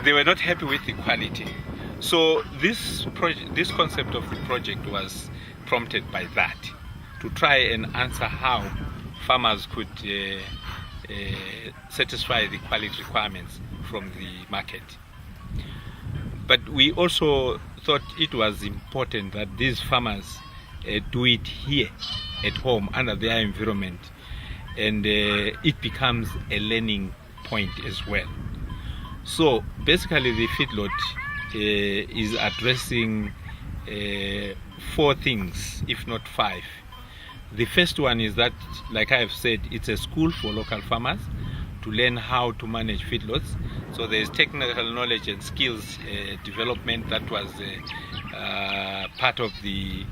they were not happy with the quality. So this concept of the project was prompted by that, to try and answer how farmers could satisfy the quality requirements from the market. But we also thought it was important that these farmers do it here at home under their environment, and it becomes a learning point as well. So basically the feedlot is addressing 4 things, if not 5. The first one is that, like I have said, it's a school for local farmers to learn how to manage feedlots. So there's technical knowledge and skills development that was part of the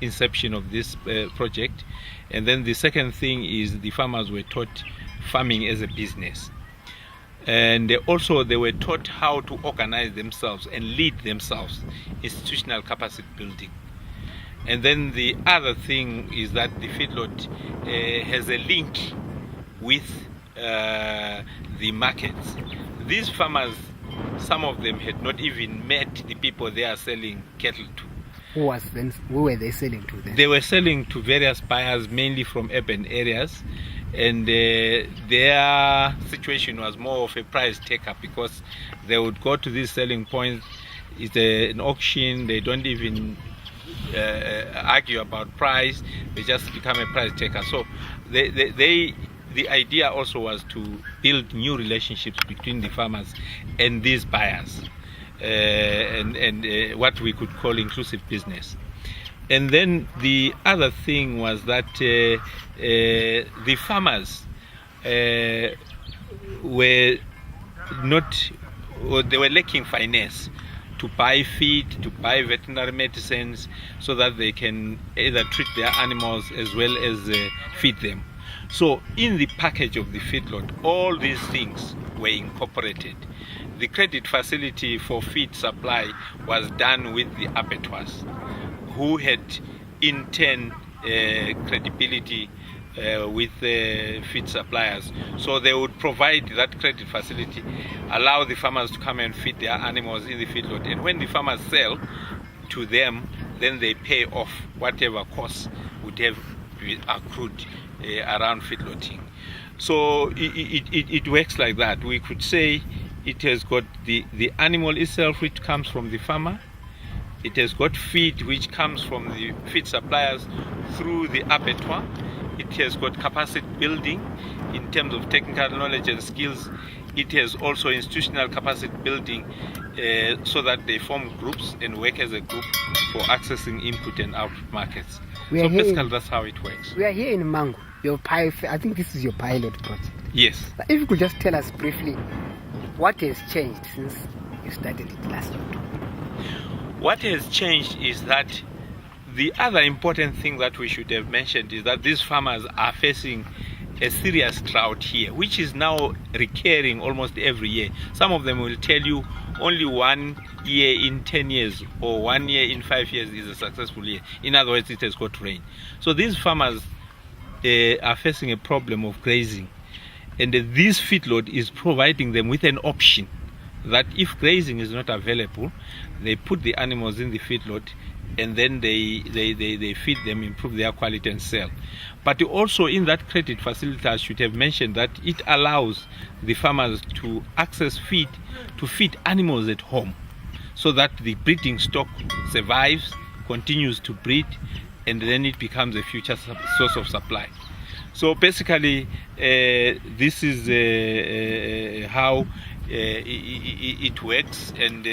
inception of this project. And then the second thing is the farmers were taught farming as a business. And also they were taught how to organize themselves and lead themselves, institutional capacity building. And then the other thing is that the feedlot has a link with the markets. These farmers, some of them had not even met the people they are selling cattle to. Who were they selling to then? They were selling to various buyers, mainly from urban areas, and their situation was more of a price taker, because they would go to these selling points. It's an auction. They don't even argue about price. They just become a price taker. So the idea also was to build new relationships between the farmers and these buyers, and what we could call inclusive business. And then the other thing was that the farmers were not, or they were lacking finance to buy feed, to buy veterinary medicines, so that they can either treat their animals as well as feed them. So in the package of the feedlot, all these things were incorporated. The credit facility for feed supply was done with the abattoirs, who had in turn credibility with feed suppliers. So they would provide that credit facility, allow the farmers to come and feed their animals in the feedlot. And when the farmers sell to them, then they pay off whatever costs would have accrued around feedlotting. So it works like that. We could say it has got the animal itself, which comes from the farmer. It has got feed, which comes from the feed suppliers through the abattoir. It has got capacity building in terms of technical knowledge and skills. It has also institutional capacity building, so that they form groups and work as a group for accessing input and output markets. So basically that's how it works. We are here in Mango. I think this is your pilot project. Yes. But if you could just tell us briefly what has changed since you started it last year. What has changed is that the other important thing that we should have mentioned is that these farmers are facing a serious drought here, which is now recurring almost every year. Some of them will tell you only 1 year in 10 years or 1 year in 5 years is a successful year. In other words, it has got rain. So these farmers are facing a problem of grazing, and this feedlot is providing them with an option that if grazing is not available, they put the animals in the feedlot, and then they feed them, improve their quality and sell. But also in that credit facility, I should have mentioned that it allows the farmers to access feed, to feed animals at home, so that the breeding stock survives, continues to breed, and then it becomes a future source of supply. So basically this is how it works, and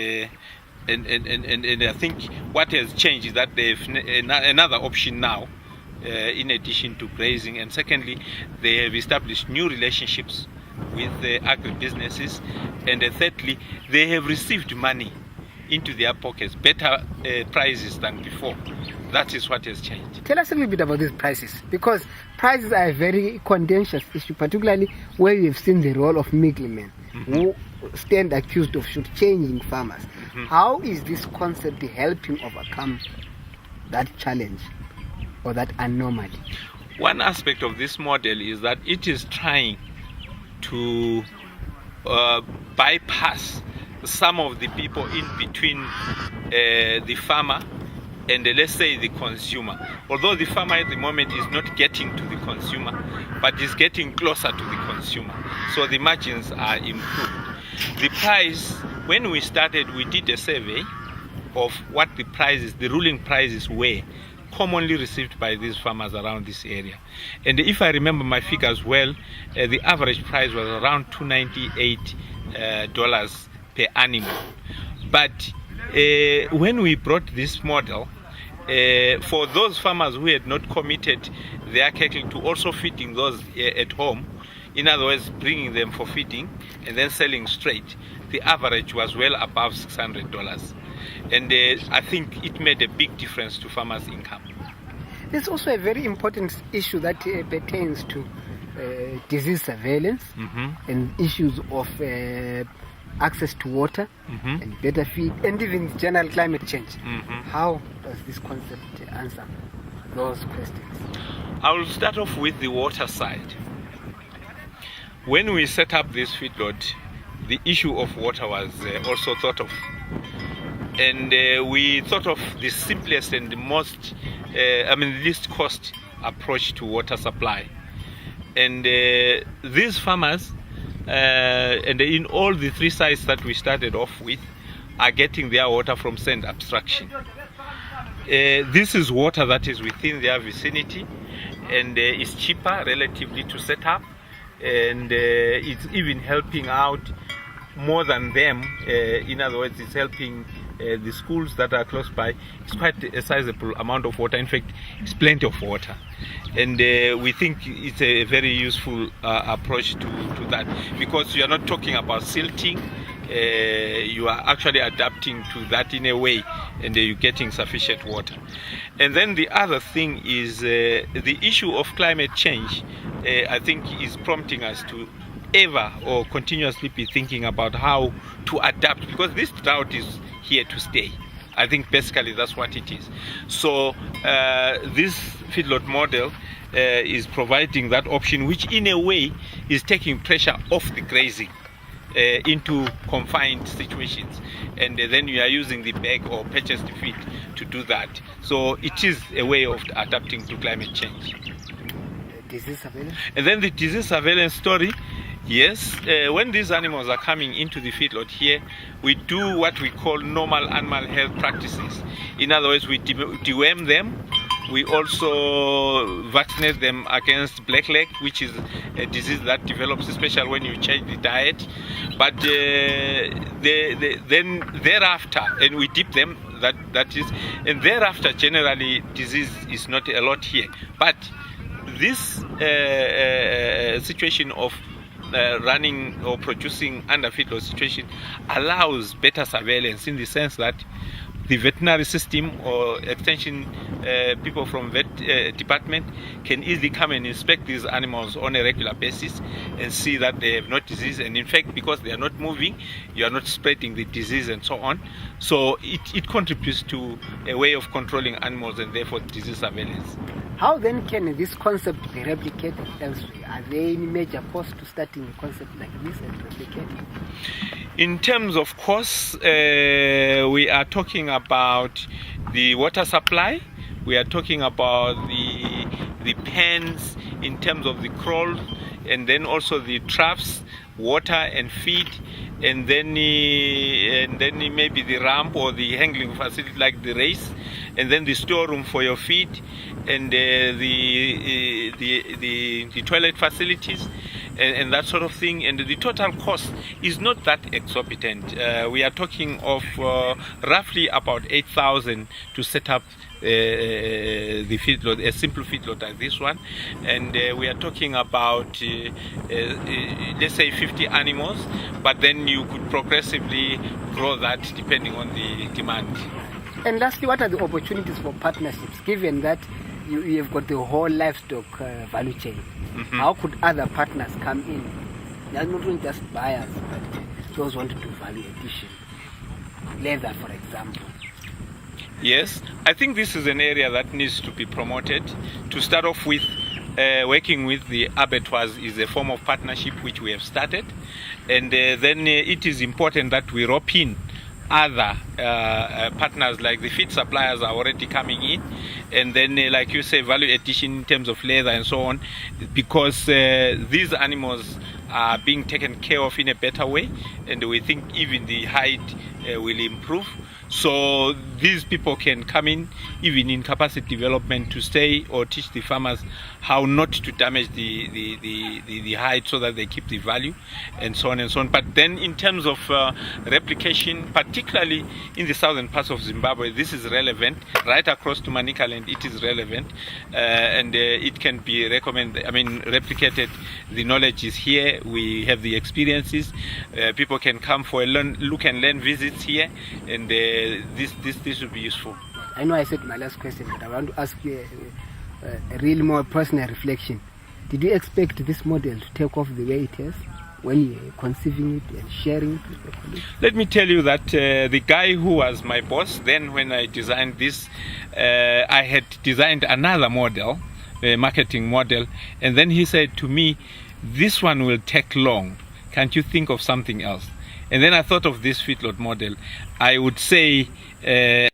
I think what has changed is that they've another option now, in addition to grazing, and secondly they have established new relationships with agribusinesses, and thirdly they have received money into their pockets, better prices than before. That is what has changed. Tell us a little bit about these prices, because prices are a very contentious issue, particularly where you've seen the role of middlemen who stand accused of shortchanging farmers. How is this concept helping overcome that challenge or that anomaly? One aspect of this model is that it is trying to bypass some of the people in between the farmer and let's say the consumer. Although the farmer at the moment is not getting to the consumer, but is getting closer to the consumer. So the margins are improved. The price, when we started, we did a survey of what the prices, the ruling prices were commonly received by these farmers around this area. And if I remember my figures well, the average price was around $298 per animal. But when we brought this model, for those farmers who had not committed their cattle to also feeding those at home, in other words, bringing them for feeding and then selling straight, the average was well above $600. And I think it made a big difference to farmers' income. There's also a very important issue that pertains to disease surveillance and issues of access to water and better feed and even general climate change. How does this concept answer those questions? I will start off with the water side. When we set up this feedlot, the issue of water was also thought of. And we thought of the simplest and the most, least cost approach to water supply. And these farmers, and in all the 3 sites that we started off with, are getting their water from sand abstraction. This is water that is within their vicinity and is cheaper relatively to set up, and it's even helping out more than them. In other words, it's helping the schools that are close by. It's quite a sizable amount of water. In fact, it's plenty of water, and we think it's a very useful approach to that, because you are not talking about silting. You are actually adapting to that in a way, and you're getting sufficient water. And then the other thing is the issue of climate change. I think is prompting us to ever or continuously be thinking about how to adapt, because this drought is here to stay. I think basically that's what it is. So this feedlot model is providing that option, which in a way is taking pressure off the grazing into confined situations, and then you are using the bag or purchased feed to do that. So it is a way of adapting to climate change. Disease surveillance? And then the disease surveillance story. Yes, when these animals are coming into the feedlot here, we do what we call normal animal health practices. In other words, we deworm them. We also vaccinate them against blackleg, which is a disease that develops especially when you change the diet. But then thereafter, and we dip them, that is, and thereafter generally disease is not a lot here. But this situation of running or producing under feedlot situation allows better surveillance, in the sense that the veterinary system or extension people from vet department can easily come and inspect these animals on a regular basis and see that they have no disease, and in fact, because they are not moving, you are not spreading the disease and so on. So it contributes to a way of controlling animals and therefore disease surveillance. How then can this concept be replicated elsewhere? Are there any major costs to starting a concept like this and replicating? In terms of costs, we are talking about the water supply. We are talking about the pens in terms of the crawl, and then also the traps, water and feed, and then maybe the ramp or the handling facility like the race, and then the storeroom for your feed, and the toilet facilities, and that sort of thing. And the total cost is not that exorbitant. We are talking of roughly about 8,000 to set up the feedlot, a simple feedlot like this one, and we are talking about let's say 50 animals, but then you could progressively grow that depending on the demand. And lastly, what are the opportunities for partnerships, given that you have got the whole livestock value chain? How could other partners come in? They are not only just buyers, but those who want to do value addition, leather, for example. Yes, I think this is an area that needs to be promoted. To start off with, working with the abattoirs is a form of partnership which we have started, and then it is important that we rope in other partners, like the feed suppliers are already coming in, and then like you say, value addition in terms of leather and so on, because these animals are being taken care of in a better way, and we think even the hide will improve. So these people can come in even in capacity development to stay or teach the farmers how not to damage the hide so that they keep the value, and so on and so on. But then in terms of replication, particularly in the southern parts of Zimbabwe, this is relevant. Right across to Manicaland, it is relevant, and it can be replicated. The knowledge is here. We have the experiences. People can come for a look and learn visits here, and this will be useful. I know I said my last question, but I want to ask you a real more personal reflection. Did you expect this model to take off the way it has when you were conceiving it and sharing it with your colleagues? Let me tell you that the guy who was my boss then, when I designed this, I had designed another model, a marketing model, and then he said to me, "This one will take long. Can't you think of something else?" And then I thought of this feedlot model. I would say